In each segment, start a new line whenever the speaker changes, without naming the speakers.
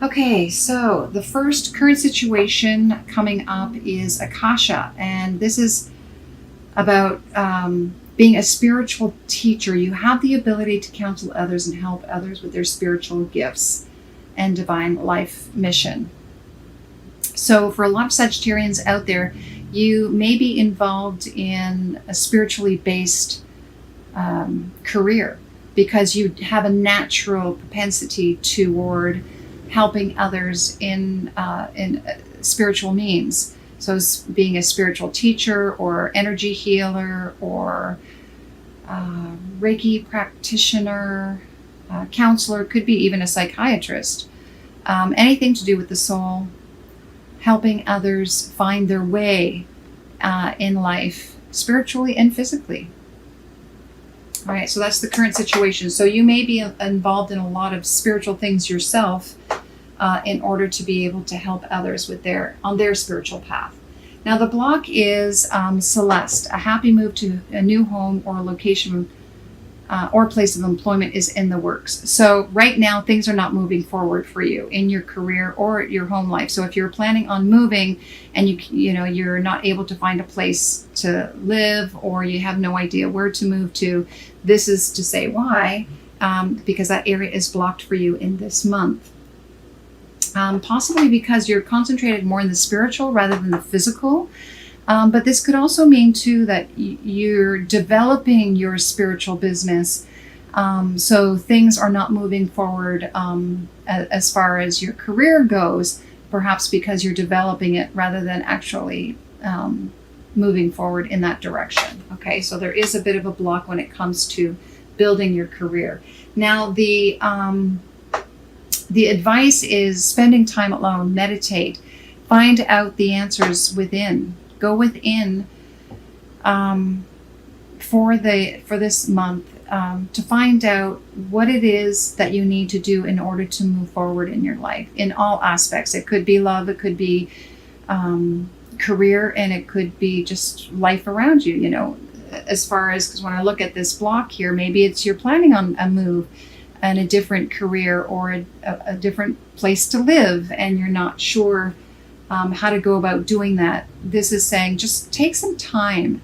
Okay, so the first current situation coming up is Akasha, and this is about being a spiritual teacher. You have the ability to counsel others and help others with their spiritual gifts and divine life mission. So, for a lot of Sagittarians out there, you may be involved in a spiritually based career because you have a natural propensity toward helping others in spiritual means. So, being a spiritual teacher or energy healer or Reiki practitioner, counselor, could be even a psychiatrist. Anything to do with the soul, helping others find their way in life, spiritually and physically. All right, so that's the current situation. So you may be involved in a lot of spiritual things yourself in order to be able to help others with on their spiritual path. Now the block is Celeste. A happy move to a new home or location or place of employment is in the works. So right now things are not moving forward for you in your career or your home life. So if you're planning on moving and you're not able to find a place to live, or you have no idea where to move to, this is to say why, because that area is blocked for you in this month. Possibly because you're concentrated more in the spiritual rather than the physical. But this could also mean too that you're developing your spiritual business. So things are not moving forward as far as your career goes, perhaps because you're developing it rather than actually moving forward in that direction. Okay, so there is a bit of a block when it comes to building your career. Now the advice is spending time alone, meditate, find out the answers within. Go within for this month to find out what it is that you need to do in order to move forward in your life in all aspects. It could be love, it could be career, and it could be just life around you, as far as, because when I look at this block here, maybe it's you're planning on a move and a different career or a different place to live, and you're not sure how to go about doing that. This is saying just take some time.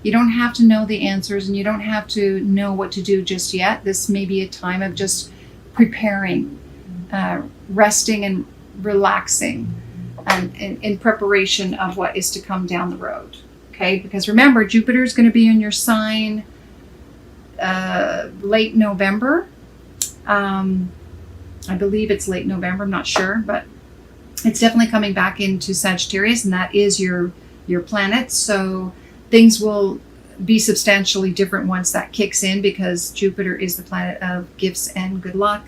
You don't have to know the answers and you don't have to know what to do just yet. This may be a time of just preparing, resting and relaxing, and in preparation of what is to come down the road. Okay, because remember, Jupiter is going to be in your sign late November. I believe it's late November, I'm not sure, but it's definitely coming back into Sagittarius, and that is your planet. So things will be substantially different once that kicks in, because Jupiter is the planet of gifts and good luck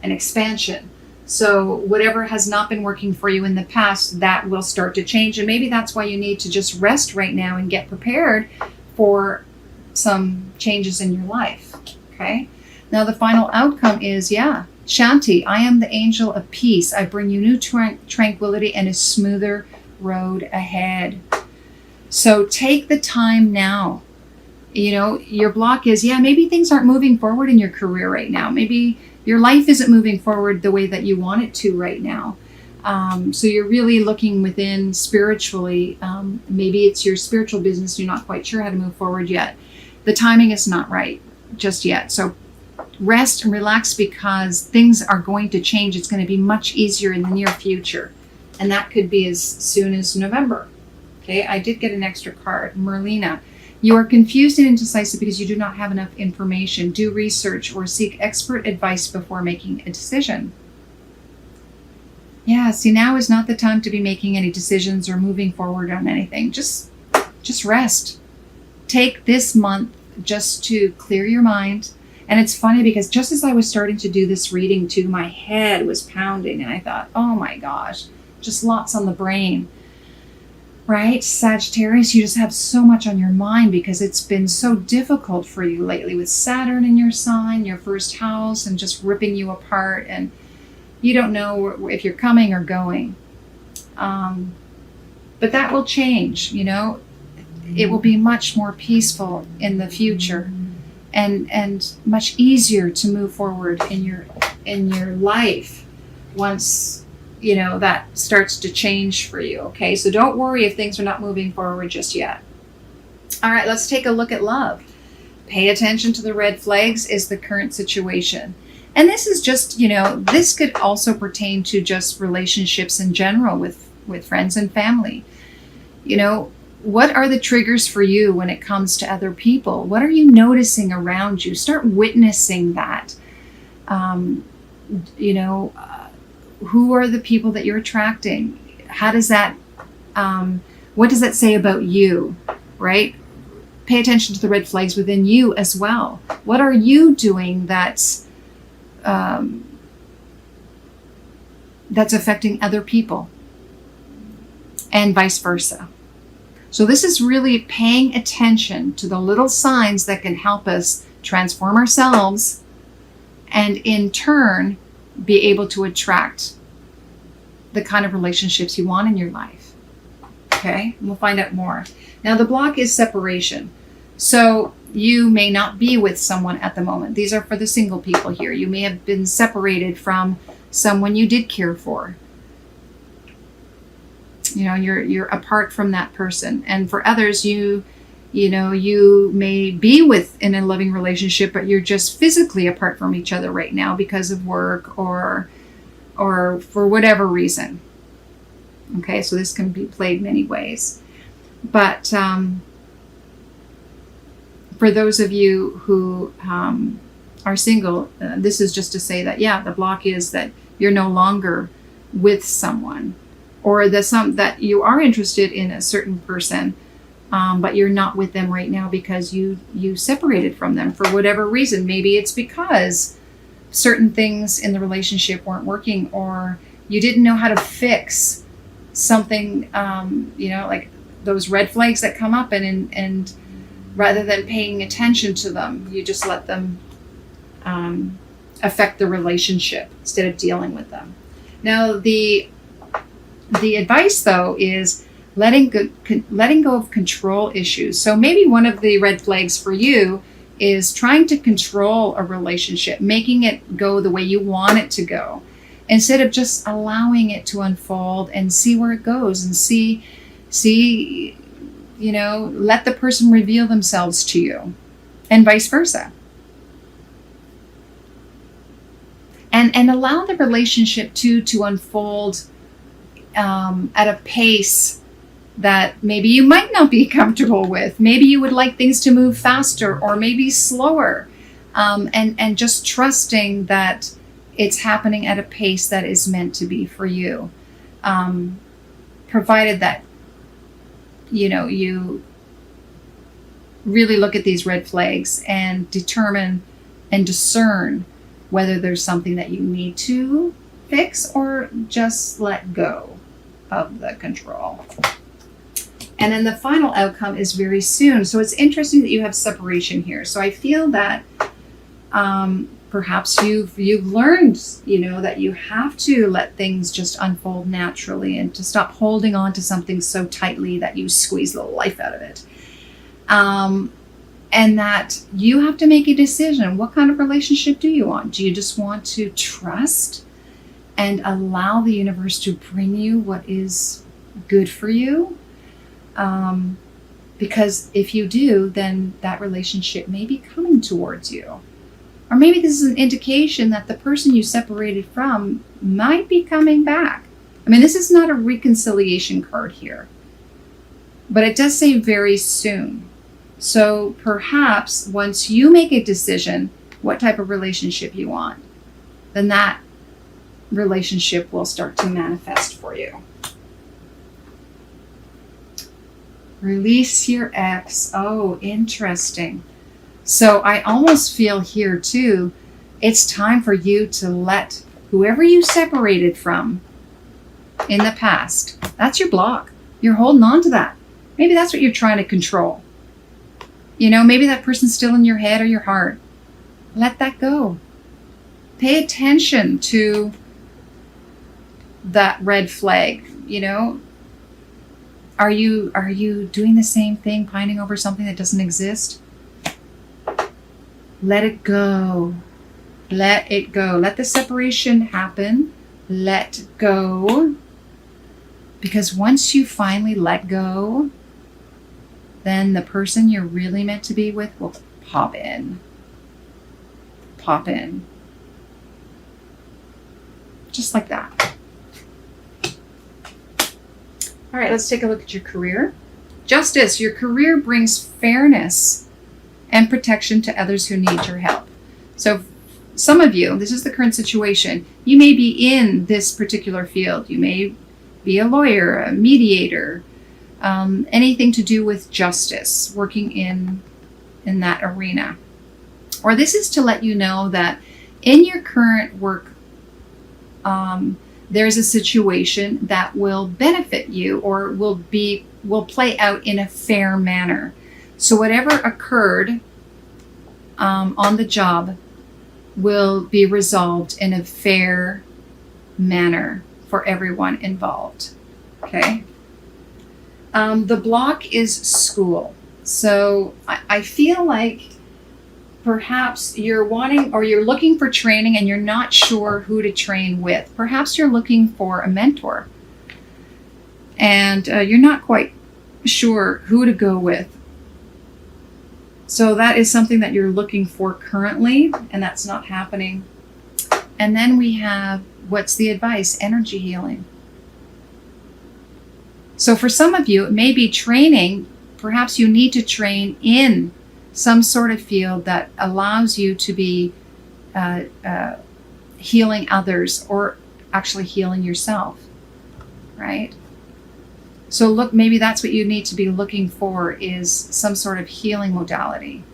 and expansion. So whatever has not been working for you in the past, that will start to change. And maybe that's why you need to just rest right now and get prepared for some changes in your life. Okay. Now the final outcome is, Shanti, I am the angel of peace. I bring you new tranquility and a smoother road ahead. So take the time now. Your block is, maybe things aren't moving forward in your career right now. Maybe your life isn't moving forward the way that you want it to right now. So you're really looking within spiritually. Maybe it's your spiritual business. You're not quite sure how to move forward yet. The timing is not right just yet. So rest and relax, because things are going to change. It's going to be much easier in the near future. And that could be as soon as November. Okay, I did get an extra card. Merlina, you are confused and indecisive because you do not have enough information. Do research or seek expert advice before making a decision. Yeah, see, now is not the time to be making any decisions or moving forward on anything. Just rest. Take this month just to clear your mind. And it's funny because just as I was starting to do this reading too, my head was pounding and I thought, oh my gosh, just lots on the brain, right? Sagittarius, you just have so much on your mind because it's been so difficult for you lately with Saturn in your sign, your first house, and just ripping you apart. And you don't know if you're coming or going. But that will change, It will be much more peaceful in the future. And much easier to move forward in your life once that starts to change for you. Okay, so don't worry if things are not moving forward just yet. All right, let's take a look at love. Pay attention to the red flags is the current situation. And this is just, this could also pertain to just relationships in general with friends and family. What are the triggers for you when it comes to other people? What are you noticing around you? Start witnessing that. Who are the people that you're attracting? How does that, what does that say about you, right? Pay attention to the red flags within you as well. What are you doing that's affecting other people? And vice versa. So this is really paying attention to the little signs that can help us transform ourselves and in turn be able to attract the kind of relationships you want in your life. Okay, and we'll find out more. Now the block is separation. So you may not be with someone at the moment. These are for the single people here. You may have been separated from someone you did care for. You're apart from that person. And for others, you may be in a loving relationship, but you're just physically apart from each other right now because of work or for whatever reason. Okay, so this can be played many ways. But for those of you who are single, this is just to say that, the block is that you're no longer with someone, or that you are interested in a certain person, but you're not with them right now because you separated from them for whatever reason. Maybe it's because certain things in the relationship weren't working, or you didn't know how to fix something, like those red flags that come up, and rather than paying attention to them, you just let them affect the relationship instead of dealing with them. Now, the advice, though, is letting go of control issues. So maybe one of the red flags for you is trying to control a relationship, making it go the way you want it to go, instead of just allowing it to unfold and see where it goes, and see, let the person reveal themselves to you, and vice versa. And allow the relationship to unfold at a pace that maybe you might not be comfortable with. Maybe you would like things to move faster or maybe slower, and just trusting that it's happening at a pace that is meant to be for you, provided that you really look at these red flags and determine and discern whether there's something that you need to fix or just let go of the control. And then the final outcome is very soon. So it's interesting that you have separation here. So I feel that perhaps you've learned, that you have to let things just unfold naturally, and to stop holding on to something so tightly that you squeeze the life out of it. And that you have to make a decision. What kind of relationship do you want? Do you just want to trust and allow the universe to bring you what is good for you? Because if you do, then that relationship may be coming towards you. Or maybe this is an indication that the person you separated from might be coming back. I mean, this is not a reconciliation card here, but it does say very soon. So perhaps once you make a decision what type of relationship you want, then that relationship will start to manifest for you. Release your ex. Oh, interesting. So I almost feel here too, it's time for you to let whoever you separated from in the past, that's your block. You're holding on to that. Maybe that's what you're trying to control. Maybe that person's still in your head or your heart. Let that go. Pay attention to that red flag. Are you doing the same thing, pining over something that doesn't exist? Let it go. Let it go. Let the separation happen. let go. Because once you finally let go, then the person you're really meant to be with will pop in. Pop in. Just like that. All right, let's take a look at your career. Justice, your career brings fairness and protection to others who need your help. So some of you, this is the current situation. You may be in this particular field. You may be a lawyer, a mediator, anything to do with justice, working in that arena. Or this is to let you know that in your current work, there's a situation that will benefit you or will play out in a fair manner. So whatever occurred on the job will be resolved in a fair manner for everyone involved. Okay. The block is school. So I feel like perhaps you're wanting or you're looking for training and you're not sure who to train with. Perhaps you're looking for a mentor and you're not quite sure who to go with. So that is something that you're looking for currently, and that's not happening. And then we have, what's the advice? Energy healing. So for some of you, it may be training. Perhaps you need to train in some sort of field that allows you to be healing others or actually healing yourself, right? So look, maybe that's what you need to be looking for, is some sort of healing modality.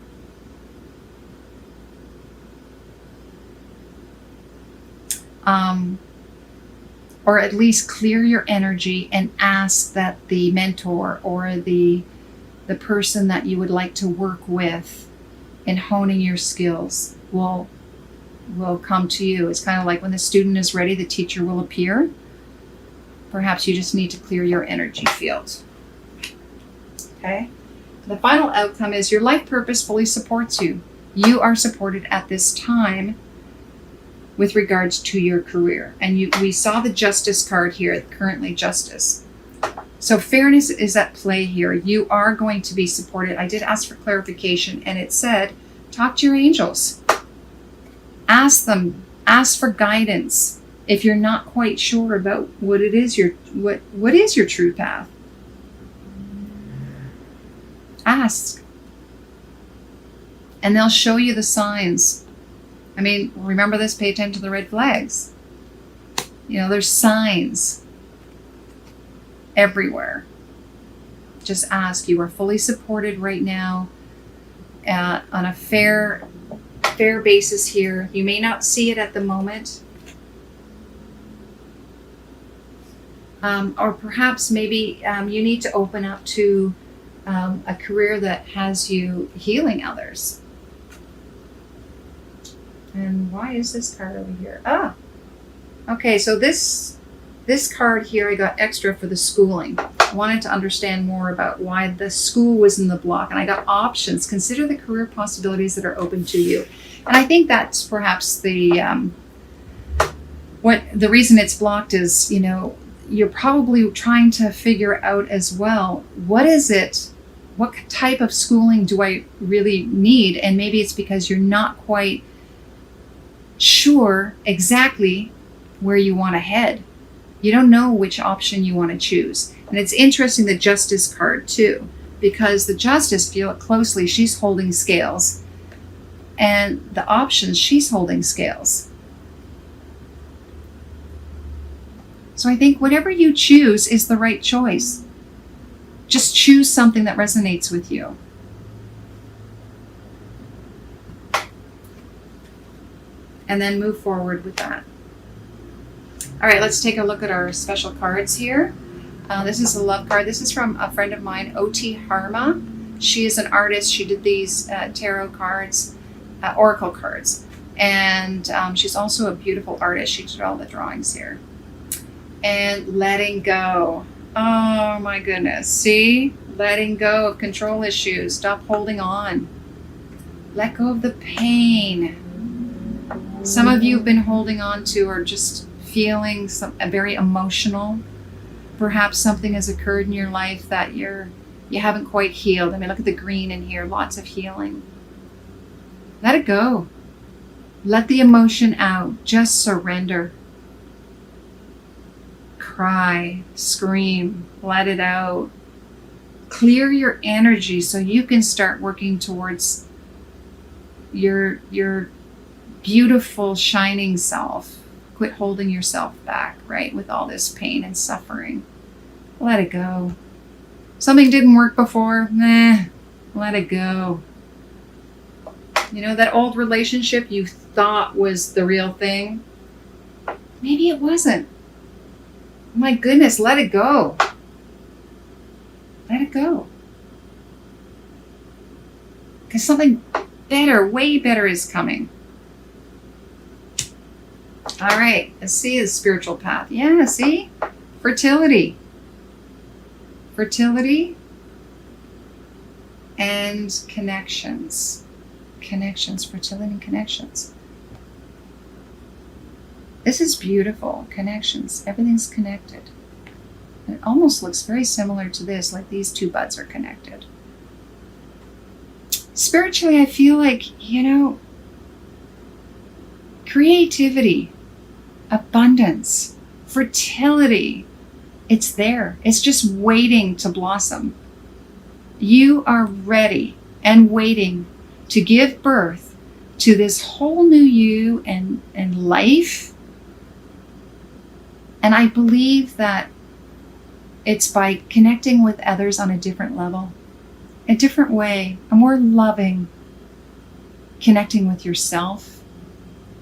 Or at least clear your energy and ask that the mentor or the person that you would like to work with in honing your skills will come to you. It's kind of like when the student is ready, the teacher will appear. Perhaps you just need to clear your energy field. Okay? The final outcome is your life purpose fully supports you. You are supported at this time with regards to your career. And we saw the justice card here, currently justice. So fairness is at play here. You are going to be supported. I did ask for clarification, and it said, talk to your angels. Ask them. Ask for guidance. If you're not quite sure about what it is, what is your true path, ask. And they'll show you the signs. I mean, remember this, pay attention to the red flags. You know, there's signs everywhere. Just ask. You are fully supported right now on a fair basis here. You may not see it at the moment. Or perhaps maybe you need to open up to a career that has you healing others. And why is this card over here? Ah, okay, so this card here I got extra for the schooling. I wanted to understand more about why the school was in the block, and I got options. Consider the career possibilities that are open to you. And I think that's perhaps the reason it's blocked is, you know, you're probably trying to figure out as well, what is it, what type of schooling do I really need? And maybe it's because you're not quite sure exactly where you want to head. You don't know which option you want to choose. And it's interesting, the justice card too, because the justice, feel it closely, she's holding scales. And the options, she's holding scales. So I think whatever you choose is the right choice. Just choose something that resonates with you. And then move forward with that. All right, let's take a look at our special cards here. This is a love card. This is from a friend of mine, O.T. Harma. She is an artist. She did these tarot cards, oracle cards. And she's also a beautiful artist. She did all the drawings here. And letting go. Oh my goodness. See? Letting go of control issues. Stop holding on. Let go of the pain. Some of you have been holding on to or just feeling very emotional. Perhaps something has occurred in your life that you haven't quite healed. I mean, look at the green in here, lots of healing. Let it go. Let the emotion out. Just surrender. Cry, scream, let it out. Clear your energy so you can start working towards your beautiful, shining self. Quit holding yourself back, right, with all this pain and suffering. Let it go. Something didn't work before, let it go. You know, that old relationship you thought was the real thing, maybe it wasn't. My goodness, let it go. Let it go. Because something better, way better is coming. All right, let's see the spiritual path. Yeah, see? Fertility. Fertility and connections. Connections, fertility and connections. This is beautiful. Connections. Everything's connected. It almost looks very similar to this, like these two buds are connected. Spiritually, I feel like, creativity, abundance, fertility, it's there. It's just waiting to blossom. You are ready and waiting to give birth to this whole new you and life. And I believe that it's by connecting with others on a different level, a different way, a more loving, connecting with yourself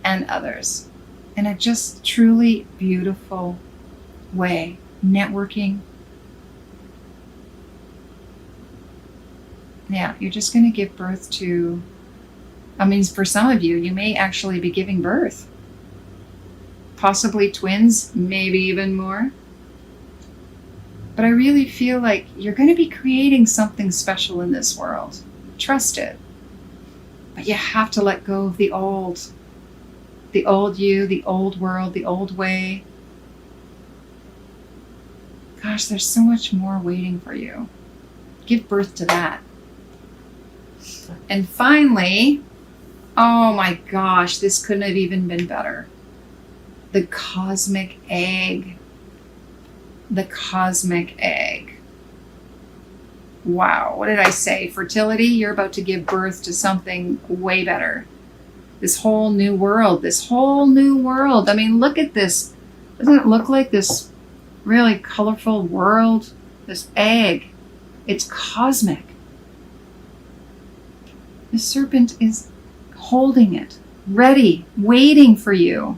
and others in a just truly beautiful way. Networking. Yeah, you're just going to give birth to, for some of you, you may actually be giving birth. Possibly twins, maybe even more. But I really feel like you're going to be creating something special in this world. Trust it. But you have to let go of the old. The old you, the old world, the old way. Gosh, there's so much more waiting for you. Give birth to that. And finally, oh my gosh, this couldn't have even been better. The cosmic egg. The cosmic egg. Wow, what did I say? Fertility, you're about to give birth to something way better. This whole new world, I mean, look at this. Doesn't it look like this really colorful world? This egg, it's cosmic. The serpent is holding it, ready, waiting for you.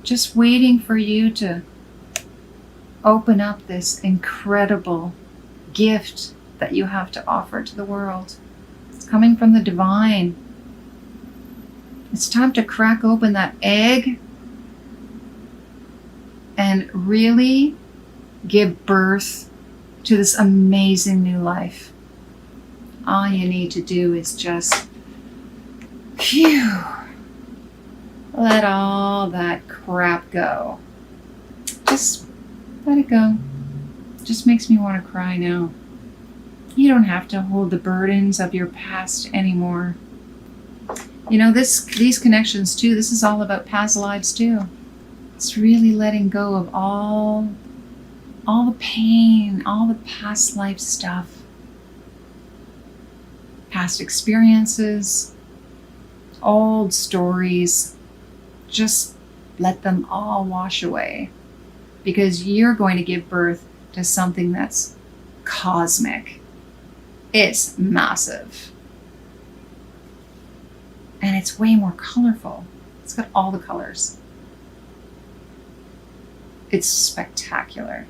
Just waiting for you to open up this incredible gift that you have to offer to the world. It's coming from the divine. It's time to crack open that egg and really give birth to this amazing new life. All you need to do is just, let all that crap go. Just let it go. Just makes me want to cry now. You don't have to hold the burdens of your past anymore. These connections too, this is all about past lives too. It's really letting go of all the pain, all the past life stuff. Past experiences, old stories. Just let them all wash away. Because you're going to give birth to something that's cosmic. It's massive. And it's way more colorful. It's got all the colors. It's spectacular.